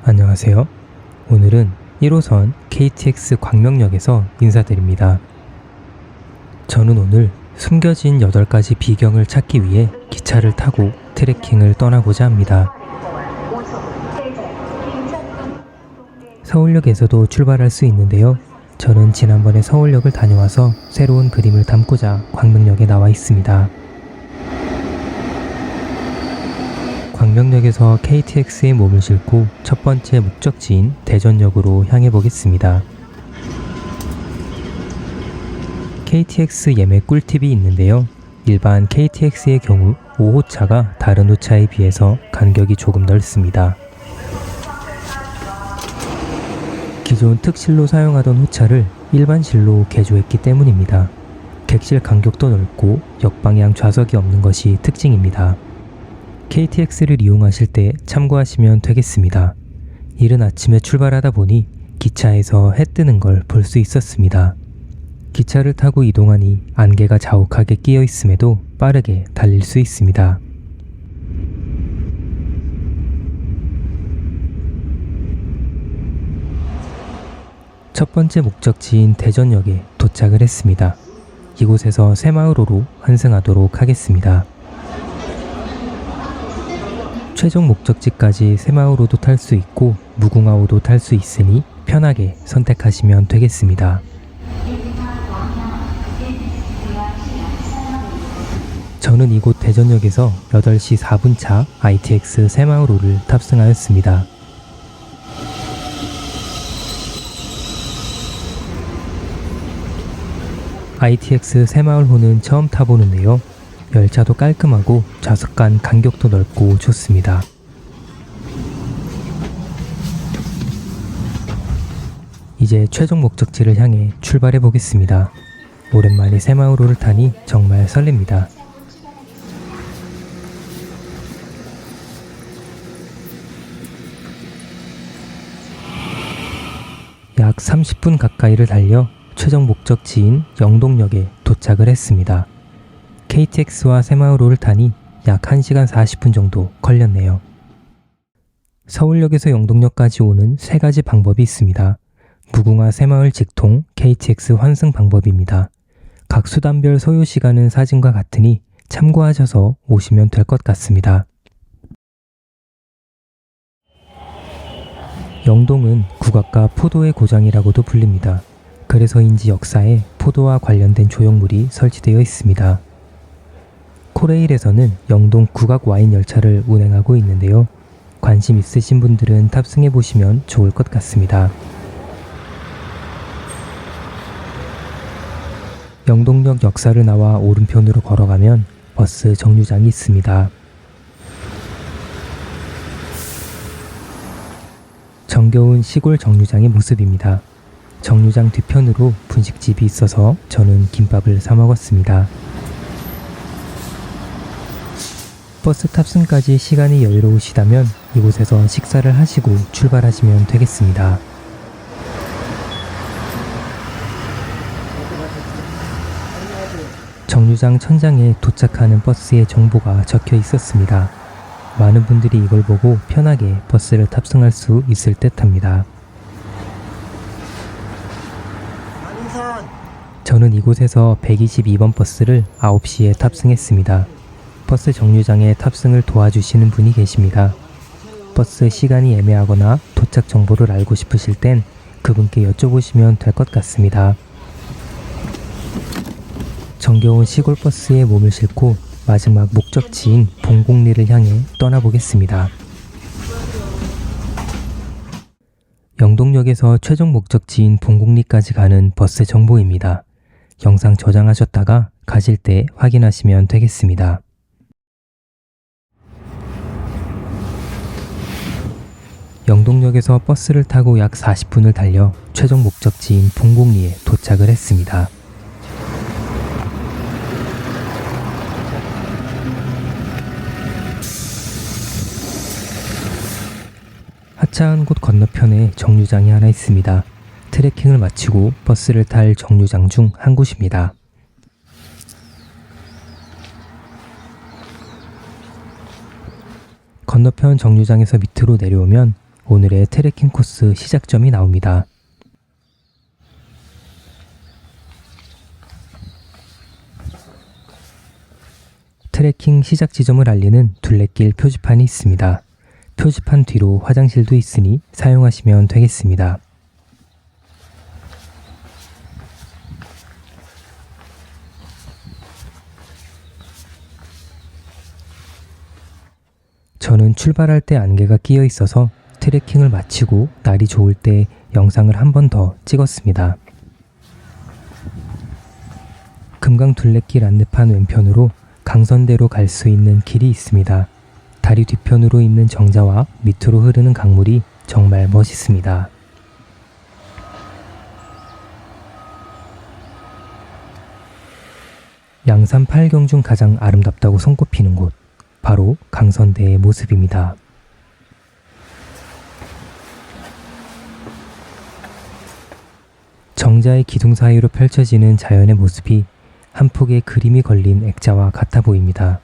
안녕하세요. 오늘은 1호선 KTX 광명역에서 인사드립니다. 저는 오늘 숨겨진 8가지 비경을 찾기 위해 기차를 타고 트레킹을 떠나고자 합니다. 서울역에서도 출발할 수 있는데요. 저는 지난번에 서울역을 다녀와서 새로운 그림을 담고자 광명역에 나와 있습니다. 광명역에서 KTX에 몸을 싣고 첫 번째 목적지인 대전역으로 향해 보겠습니다. KTX 예매 꿀팁이 있는데요. 일반 KTX의 경우 5호차가 다른 호차에 비해서 간격이 조금 넓습니다. 기존 특실로 사용하던 호차를 일반실로 개조했기 때문입니다. 객실 간격도 넓고 역방향 좌석이 없는 것이 특징입니다. KTX를 이용하실 때 참고하시면 되겠습니다. 이른 아침에 출발하다 보니 기차에서 해 뜨는 걸 볼 수 있었습니다. 기차를 타고 이동하니 안개가 자욱하게 끼어 있음에도 빠르게 달릴 수 있습니다. 첫 번째 목적지인 대전역에 도착을 했습니다. 이곳에서 새마을호로 환승하도록 하겠습니다. 최종 목적지까지 새마을호도 탈 수 있고 무궁화호도 탈 수 있으니 편하게 선택하시면 되겠습니다. 저는 이곳 대전역에서 8시 4분차 ITX 새마을호를 탑승하였습니다. ITX 새마을호는 처음 타보는데요. 열차도 깔끔하고 좌석 간 간격도 넓고 좋습니다. 이제 최종 목적지를 향해 출발해 보겠습니다. 오랜만에 새마을호를 타니 정말 설렙니다. 약 30분 가까이를 달려 최종 목적지인 영동역에 도착을 했습니다. KTX와 새마을호를 타니 약 1시간 40분 정도 걸렸네요. 서울역에서 영동역까지 오는 3가지 방법이 있습니다. 무궁화 새마을 직통 KTX 환승 방법입니다. 각 수단별 소요 시간은 사진과 같으니 참고하셔서 오시면 될 것 같습니다. 영동은 국악과 포도의 고장이라고도 불립니다. 그래서인지 역사에 포도와 관련된 조형물이 설치되어 있습니다. 코레일에서는 영동 국악 와인 열차를 운행하고 있는데요. 관심 있으신 분들은 탑승해 보시면 좋을 것 같습니다. 영동역 역사를 나와 오른편으로 걸어가면 버스 정류장이 있습니다. 정겨운 시골 정류장의 모습입니다. 정류장 뒤편으로 분식집이 있어서 저는 김밥을 사 먹었습니다. 버스 탑승까지 시간이 여유로우시다면 이곳에서 식사를 하시고 출발하시면 되겠습니다. 정류장 천장에 도착하는 버스의 정보가 적혀 있었습니다. 많은 분들이 이걸 보고 편하게 버스를 탑승할 수 있을 듯합니다. 저는 이곳에서 122번 버스를 9시에 탑승했습니다. 버스 정류장에 탑승을 도와주시는 분이 계십니다. 버스 시간이 애매하거나 도착 정보를 알고 싶으실 땐 그분께 여쭤보시면 될 것 같습니다. 정겨운 시골 버스에 몸을 싣고 마지막 목적지인 봉곡리를 향해 떠나보겠습니다. 영동역에서 최종 목적지인 봉곡리까지 가는 버스 정보입니다. 영상 저장하셨다가 가실 때 확인하시면 되겠습니다. 영동역에서 버스를 타고 약 40분을 달려 최종 목적지인 봉곡리에 도착을 했습니다. 하차한 곳 건너편에 정류장이 하나 있습니다. 트레킹을 마치고 버스를 탈 정류장 중 한 곳입니다. 건너편 정류장에서 밑으로 내려오면 오늘의 트레킹 코스 시작점이 나옵니다. 트레킹 시작 지점을 알리는 둘레길 표지판이 있습니다. 표지판 뒤로 화장실도 있으니 사용하시면 되겠습니다. 저는 출발할 때 안개가 끼어 있어서 트레킹을 마치고 날이 좋을 때 영상을 한 번 더 찍었습니다. 금강 둘레길 안내판 왼편으로 강선대로 갈 수 있는 길이 있습니다. 다리 뒤편으로 있는 정자와 밑으로 흐르는 강물이 정말 멋있습니다. 양산 8경 중 가장 아름답다고 손꼽히는 곳, 바로 강선대의 모습입니다. 정자의 기둥 사이로 펼쳐지는 자연의 모습이 한 폭의 그림이 걸린 액자와 같아 보입니다.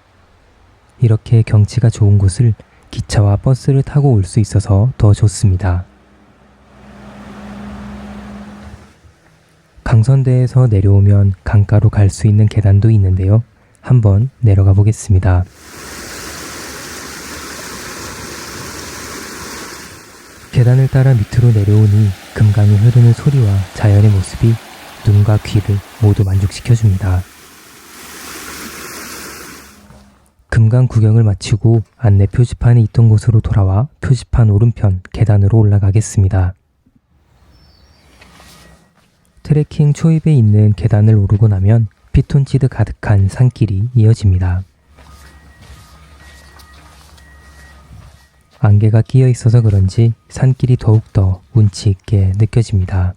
이렇게 경치가 좋은 곳을 기차와 버스를 타고 올 수 있어서 더 좋습니다. 강선대에서 내려오면 강가로 갈 수 있는 계단도 있는데요. 한번 내려가 보겠습니다. 계단을 따라 밑으로 내려오니 금강이 흐르는 소리와 자연의 모습이 눈과 귀를 모두 만족시켜줍니다. 금강 구경을 마치고 안내 표지판이 있던 곳으로 돌아와 표지판 오른편 계단으로 올라가겠습니다. 트레킹 초입에 있는 계단을 오르고 나면 피톤치드 가득한 산길이 이어집니다. 안개가 끼어 있어서 그런지 산길이 더욱더 운치 있게 느껴집니다.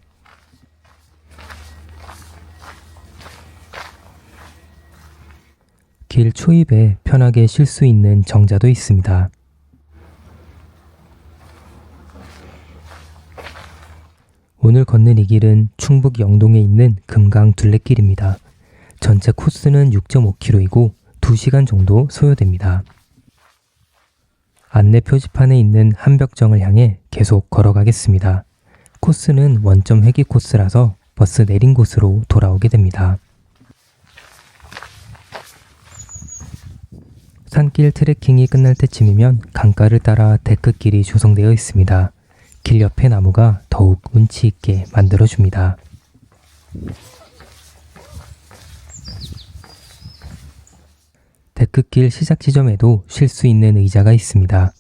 길 초입에 편하게 쉴 수 있는 정자도 있습니다. 오늘 걷는 이 길은 충북 영동에 있는 금강 둘레길입니다. 전체 코스는 6.5km이고 2시간 정도 소요됩니다. 안내 표지판에 있는 한벽정을 향해 계속 걸어가겠습니다. 코스는 원점 회귀 코스라서 버스 내린 곳으로 돌아오게 됩니다. 산길 트레킹이 끝날 때쯤이면 강가를 따라 데크길이 조성되어 있습니다. 길 옆의 나무가 더욱 운치 있게 만들어줍니다. 데크길 시작 지점에도 쉴 수 있는 의자가 있습니다.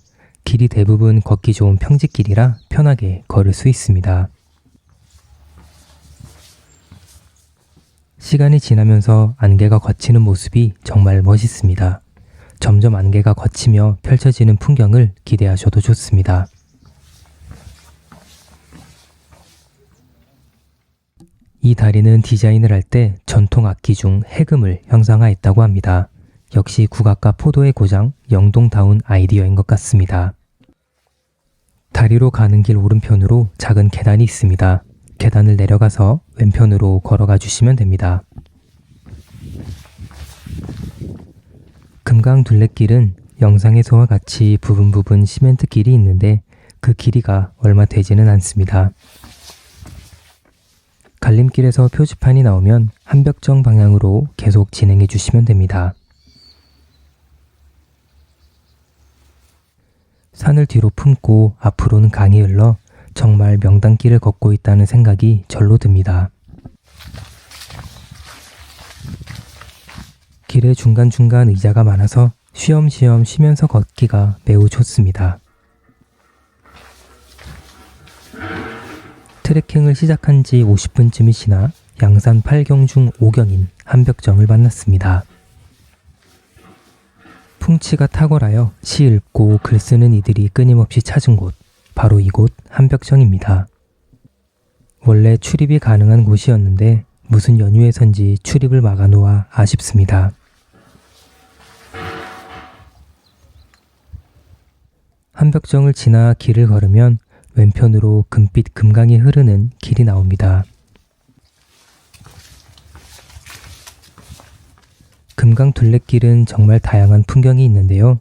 길이 대부분 걷기 좋은 평지길이라 편하게 걸을 수 있습니다. 시간이 지나면서 안개가 걷히는 모습이 정말 멋있습니다. 점점 안개가 걷히며 펼쳐지는 풍경을 기대하셔도 좋습니다. 이 다리는 디자인을 할 때 전통 악기 중 해금을 형상화했다고 합니다. 역시 국악과 포도의 고장 영동다운 아이디어인 것 같습니다. 다리로 가는 길 오른편으로 작은 계단이 있습니다. 계단을 내려가서 왼편으로 걸어가 주시면 됩니다. 금강 둘레길은 영상에서와 같이 부분 시멘트 길이 있는데 그 길이가 얼마 되지는 않습니다. 갈림길에서 표지판이 나오면 한벽정 방향으로 계속 진행해 주시면 됩니다. 산을 뒤로 품고 앞으로는 강이 흘러 정말 명당길을 걷고 있다는 생각이 절로 듭니다. 길의 중간중간 의자가 많아서 쉬엄쉬엄 쉬면서 걷기가 매우 좋습니다. 트레킹을 시작한 지 50분쯤이 지나 양산 8경 중 5경인 한벽정을 만났습니다. 풍치가 탁월하여 시 읽고 글 쓰는 이들이 끊임없이 찾은 곳, 바로 이곳 한벽정입니다. 원래 출입이 가능한 곳이었는데 무슨 연유에선지 출입을 막아놓아 아쉽습니다. 한벽정을 지나 길을 걸으면 왼편으로 금빛 금강이 흐르는 길이 나옵니다. 금강 둘레길은 정말 다양한 풍경이 있는데요.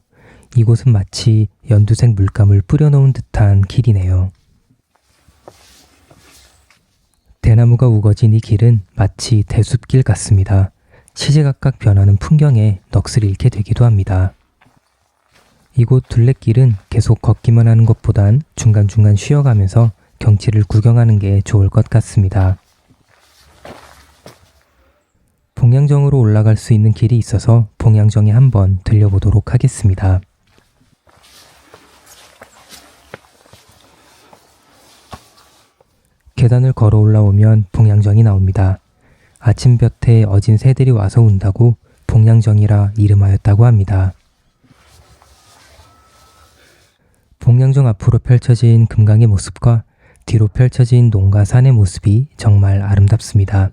이곳은 마치 연두색 물감을 뿌려놓은 듯한 길이네요. 대나무가 우거진 이 길은 마치 대숲길 같습니다. 시시각각 변하는 풍경에 넋을 잃게 되기도 합니다. 이곳 둘레길은 계속 걷기만 하는 것보단 중간중간 쉬어가면서 경치를 구경하는 게 좋을 것 같습니다. 봉양정으로 올라갈 수 있는 길이 있어서 봉양정에 한번 들려보도록 하겠습니다. 계단을 걸어 올라오면 봉양정이 나옵니다. 아침볕에 어진 새들이 와서 운다고 봉양정이라 이름하였다고 합니다. 봉양정 앞으로 펼쳐진 금강의 모습과 뒤로 펼쳐진 농가 산의 모습이 정말 아름답습니다.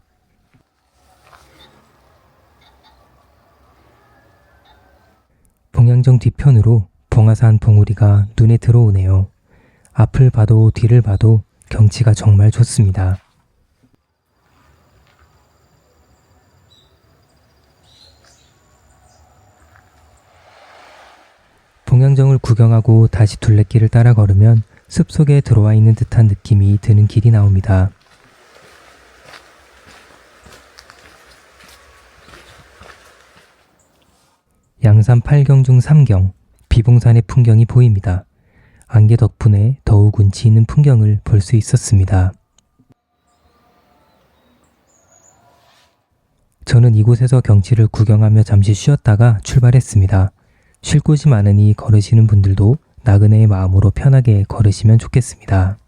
봉양정 뒤편으로 봉화산 봉우리가 눈에 들어오네요. 앞을 봐도 뒤를 봐도 경치가 정말 좋습니다. 봉양정을 구경하고 다시 둘레길을 따라 걸으면 숲속에 들어와 있는 듯한 느낌이 드는 길이 나옵니다. 양산 8경 중 3경, 비봉산의 풍경이 보입니다. 안개 덕분에 더욱 운치 있는 풍경을 볼 수 있었습니다. 저는 이곳에서 경치를 구경하며 잠시 쉬었다가 출발했습니다. 쉴 곳이 많으니 걸으시는 분들도 나그네의 마음으로 편하게 걸으시면 좋겠습니다.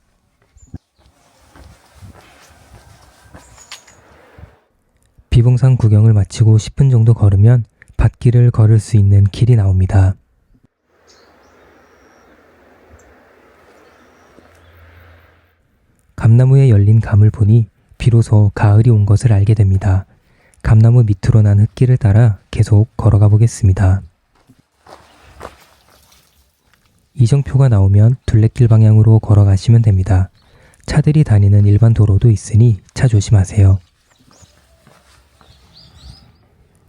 비봉산 구경을 마치고 10분 정도 걸으면 밭길을 걸을 수 있는 길이 나옵니다. 감나무에 열린 감을 보니 비로소 가을이 온 것을 알게 됩니다. 감나무 밑으로 난 흙길을 따라 계속 걸어가 보겠습니다. 이정표가 나오면 둘레길 방향으로 걸어가시면 됩니다. 차들이 다니는 일반 도로도 있으니 차 조심하세요.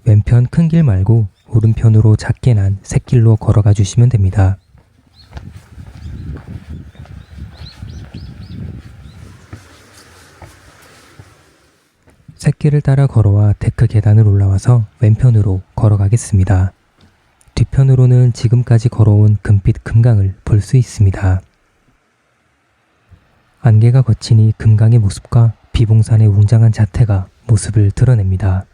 왼편 큰 길 말고 오른편으로 작게 난 샛길로 걸어가 주시면 됩니다. 샛길을 따라 걸어와 데크 계단을 올라와서 왼편으로 걸어가겠습니다. 뒤편으로는 지금까지 걸어온 금빛 금강을 볼 수 있습니다. 안개가 걷히니 금강의 모습과 비봉산의 웅장한 자태가 모습을 드러냅니다.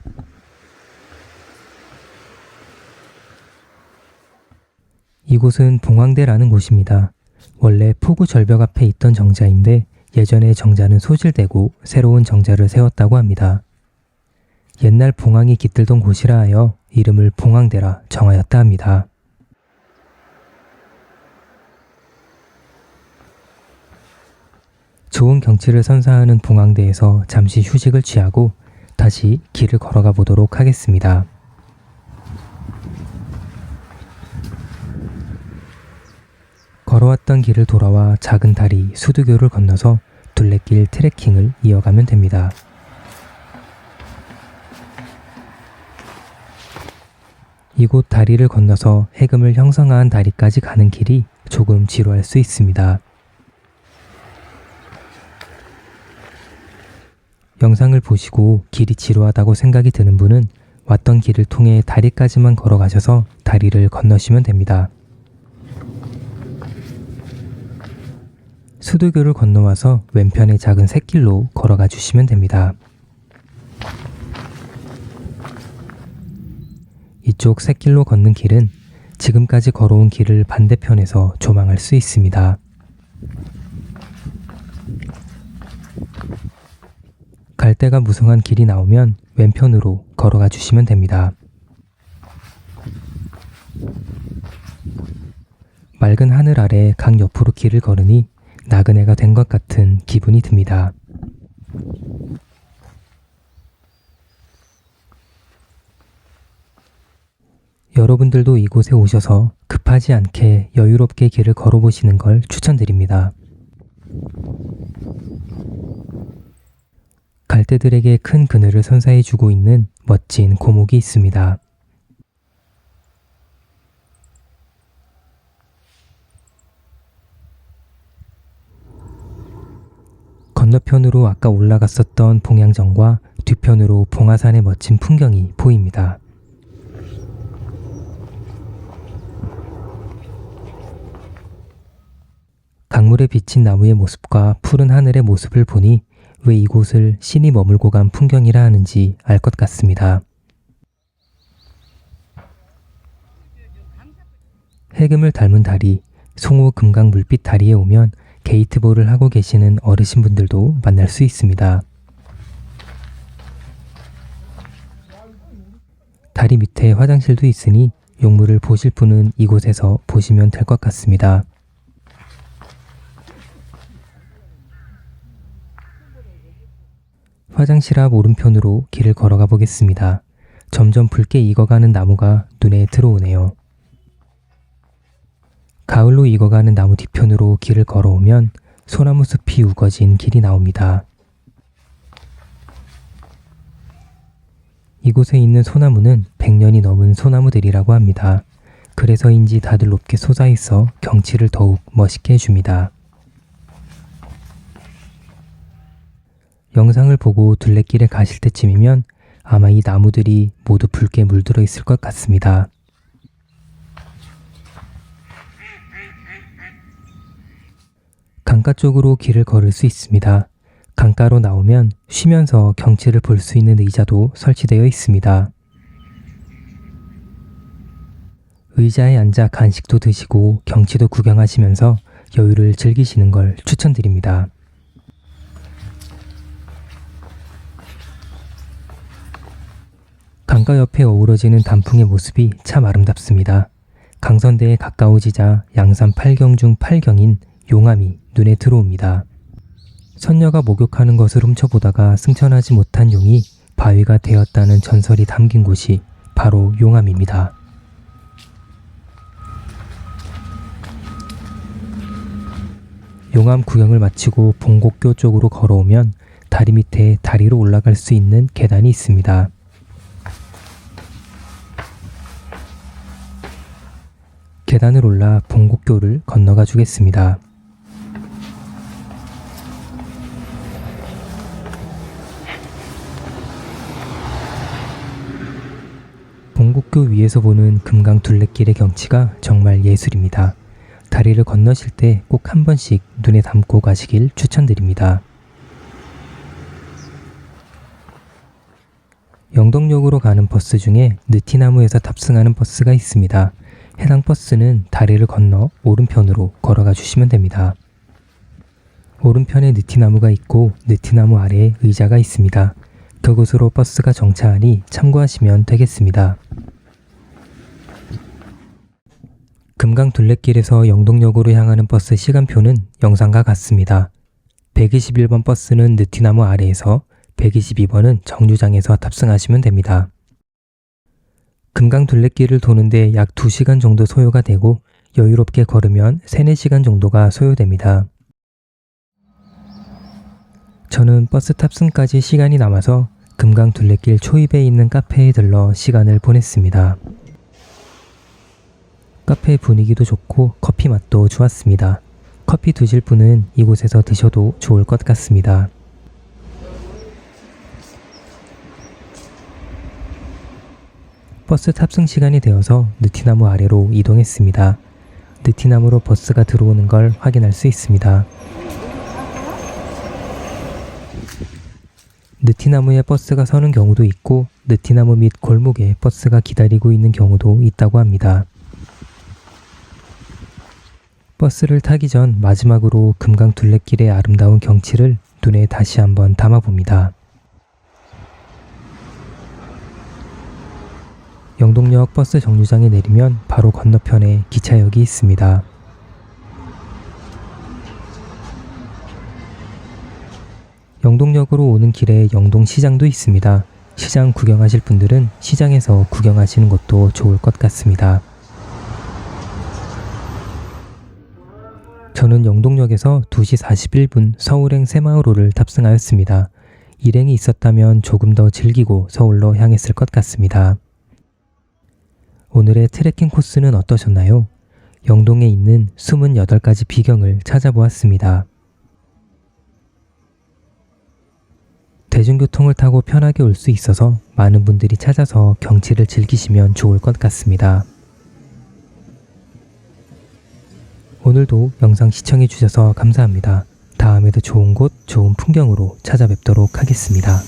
이곳은 봉황대라는 곳입니다. 원래 포구 절벽 앞에 있던 정자인데 예전에 정자는 소실되고 새로운 정자를 세웠다고 합니다. 옛날 봉황이 깃들던 곳이라 하여 이름을 봉황대라 정하였다 합니다. 좋은 경치를 선사하는 봉황대에서 잠시 휴식을 취하고 다시 길을 걸어가 보도록 하겠습니다. 걸어왔던 길을 돌아와 작은 다리 수두교를 건너서 둘레길 트레킹을 이어가면 됩니다. 이곳 다리를 건너서 해금을 형성한 다리까지 가는 길이 조금 지루할 수 있습니다. 영상을 보시고 길이 지루하다고 생각이 드는 분은 왔던 길을 통해 다리까지만 걸어가셔서 다리를 건너시면 됩니다. 수두교를 건너와서 왼편의 작은 샛길로 걸어가 주시면 됩니다. 이쪽 샛길로 걷는 길은 지금까지 걸어온 길을 반대편에서 조망할 수 있습니다. 갈대가 무성한 길이 나오면 왼편으로 걸어가 주시면 됩니다. 맑은 하늘 아래 강 옆으로 길을 걸으니 나그네가 된 것 같은 기분이 듭니다. 여러분들도 이곳에 오셔서 급하지 않게 여유롭게 길을 걸어보시는 걸 추천드립니다. 갈대들에게 큰 그늘을 선사해주고 있는 멋진 고목이 있습니다. 건너편으로 아까 올라갔었던 봉양정과 뒤편으로 봉화산의 멋진 풍경이 보입니다. 강물에 비친 나무의 모습과 푸른 하늘의 모습을 보니 왜 이곳을 신이 머물고 간 풍경이라 하는지 알 것 같습니다. 해금을 닮은 다리, 송호 금강 물빛 다리에 오면 게이트볼을 하고 계시는 어르신분들도 만날 수 있습니다. 다리 밑에 화장실도 있으니 용물을 보실 분은 이곳에서 보시면 될 것 같습니다. 화장실 앞 오른편으로 길을 걸어가 보겠습니다. 점점 붉게 익어가는 나무가 눈에 들어오네요. 가을로 익어가는 나무 뒤편으로 길을 걸어오면 소나무 숲이 우거진 길이 나옵니다. 이곳에 있는 소나무는 100년이 넘은 소나무들이라고 합니다. 그래서인지 다들 높게 솟아있어 경치를 더욱 멋있게 해줍니다. 영상을 보고 둘레길에 가실 때쯤이면 아마 이 나무들이 모두 붉게 물들어 있을 것 같습니다. 강가 쪽으로 길을 걸을 수 있습니다. 강가로 나오면 쉬면서 경치를 볼 수 있는 의자도 설치되어 있습니다. 의자에 앉아 간식도 드시고 경치도 구경하시면서 여유를 즐기시는 걸 추천드립니다. 강가 옆에 어우러지는 단풍의 모습이 참 아름답습니다. 강선대에 가까워지자 양산 8경 중 8경인 용암이 눈에 들어옵니다. 선녀가 목욕하는 것을 훔쳐보다가 승천하지 못한 용이 바위가 되었다는 전설이 담긴 곳이 바로 용암입니다. 용암 구경을 마치고 봉곡교 쪽으로 걸어오면 다리 밑에 다리로 올라갈 수 있는 계단이 있습니다. 계단을 올라 봉곡교를 건너가 주겠습니다. 봉곡교 위에서 보는 금강 둘레길의 경치가 정말 예술입니다. 다리를 건너실 때 꼭 한 번씩 눈에 담고 가시길 추천드립니다. 영동역으로 가는 버스 중에 느티나무에서 탑승하는 버스가 있습니다. 해당 버스는 다리를 건너 오른편으로 걸어가 주시면 됩니다. 오른편에 느티나무가 있고 느티나무 아래에 의자가 있습니다. 그곳으로 버스가 정차하니 참고하시면 되겠습니다. 금강 둘레길에서 영동역으로 향하는 버스 시간표는 영상과 같습니다. 121번 버스는 느티나무 아래에서 122번은 정류장에서 탑승하시면 됩니다. 금강 둘레길을 도는데 약 2시간 정도 소요가 되고 여유롭게 걸으면 3, 4시간 정도가 소요됩니다. 저는 버스 탑승까지 시간이 남아서 금강 둘레길 초입에 있는 카페에 들러 시간을 보냈습니다. 카페 분위기도 좋고 커피 맛도 좋았습니다. 커피 드실 분은 이곳에서 드셔도 좋을 것 같습니다. 버스 탑승 시간이 되어서 느티나무 아래로 이동했습니다. 느티나무로 버스가 들어오는 걸 확인할 수 있습니다. 느티나무에 버스가 서는 경우도 있고 느티나무 밑 골목에 버스가 기다리고 있는 경우도 있다고 합니다. 버스를 타기 전 마지막으로 금강 둘레길의 아름다운 경치를 눈에 다시 한번 담아봅니다. 영동역 버스 정류장에 내리면 바로 건너편에 기차역이 있습니다. 영동역으로 오는 길에 영동시장도 있습니다. 시장 구경하실 분들은 시장에서 구경하시는 것도 좋을 것 같습니다. 저는 영동역에서 2시 41분 서울행 새마을호를 탑승하였습니다. 일행이 있었다면 조금 더 즐기고 서울로 향했을 것 같습니다. 오늘의 트레킹 코스는 어떠셨나요? 영동에 있는 28가지 비경을 찾아보았습니다. 대중교통을 타고 편하게 올 수 있어서 많은 분들이 찾아서 경치를 즐기시면 좋을 것 같습니다. 오늘도 영상 시청해 주셔서 감사합니다. 다음에도 좋은 곳, 좋은 풍경으로 찾아뵙도록 하겠습니다.